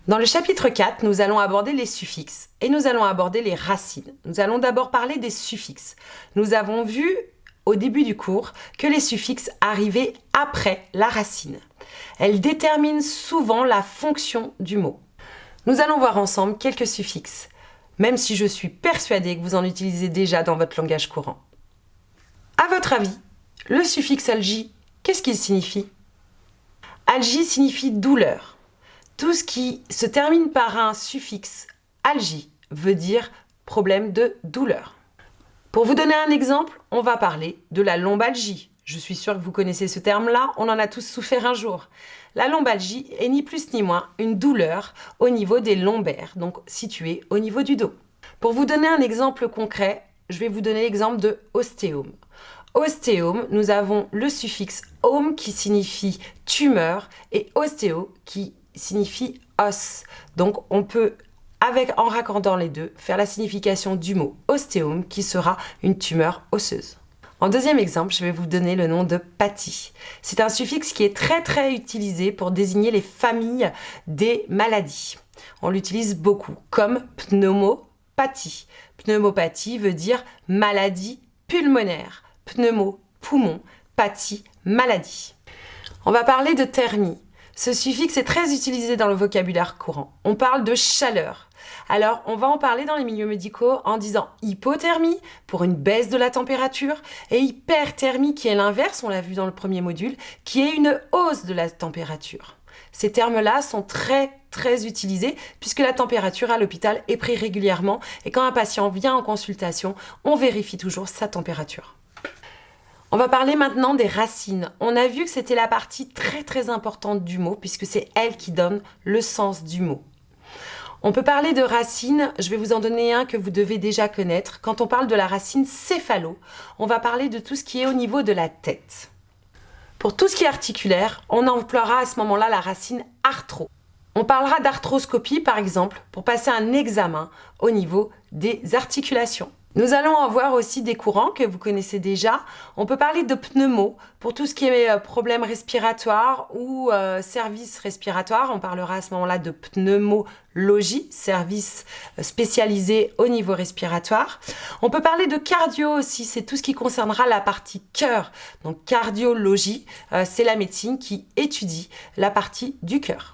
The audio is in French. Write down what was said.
Dans le chapitre 4, nous allons aborder les suffixes et nous allons aborder les racines. Nous allons d'abord parler des suffixes. Nous avons vu au début du cours que les suffixes arrivaient après la racine. Elles déterminent souvent la fonction du mot. Nous allons voir ensemble quelques suffixes, même si je suis persuadée que vous en utilisez déjà dans votre langage courant. À votre avis, le suffixe algie, qu'est-ce qu'il signifie? Algie signifie douleur. Tout ce qui se termine par un suffixe algie veut dire problème de douleur. Pour vous donner un exemple, on va parler de la lombalgie. Je suis sûre que vous connaissez ce terme-là, on en a tous souffert un jour. La lombalgie est ni plus ni moins une douleur au niveau des lombaires, donc située au niveau du dos. Pour vous donner un exemple concret, je vais vous donner l'exemple de ostéome. Ostéome, nous avons le suffixe ome qui signifie tumeur et ostéo qui signifie os. Donc on peut, en raccordant les deux, faire la signification du mot ostéome qui sera une tumeur osseuse. En deuxième exemple, je vais vous donner le nom de pathie. C'est un suffixe qui est très utilisé pour désigner les familles des maladies. On l'utilise beaucoup, comme pneumopathie. Pneumopathie veut dire maladie pulmonaire. Pneumo, poumon, pathie, maladie. On va parler de thermie. Ce suffixe est très utilisé dans le vocabulaire courant. On parle de chaleur. Alors, on va en parler dans les milieux médicaux en disant hypothermie pour une baisse de la température et hyperthermie qui est l'inverse, on l'a vu dans le premier module, qui est une hausse de la température. Ces termes-là sont très utilisés puisque la température à l'hôpital est prise régulièrement et quand un patient vient en consultation, on vérifie toujours sa température. On va parler maintenant des racines. On a vu que c'était la partie très importante du mot puisque c'est elle qui donne le sens du mot. On peut parler de racines, je vais vous en donner un que vous devez déjà connaître. Quand on parle de la racine céphalo, on va parler de tout ce qui est au niveau de la tête. Pour tout ce qui est articulaire, on emploiera à ce moment-là la racine arthro. On parlera d'arthroscopie par exemple pour passer un examen au niveau des articulations. Nous allons en voir aussi des courants que vous connaissez déjà. On peut parler de pneumo pour tout ce qui est problème respiratoire ou service respiratoire. On parlera à ce moment-là de pneumologie, service spécialisé au niveau respiratoire. On peut parler de cardio aussi, c'est tout ce qui concernera la partie cœur. Donc cardiologie, c'est la médecine qui étudie la partie du cœur.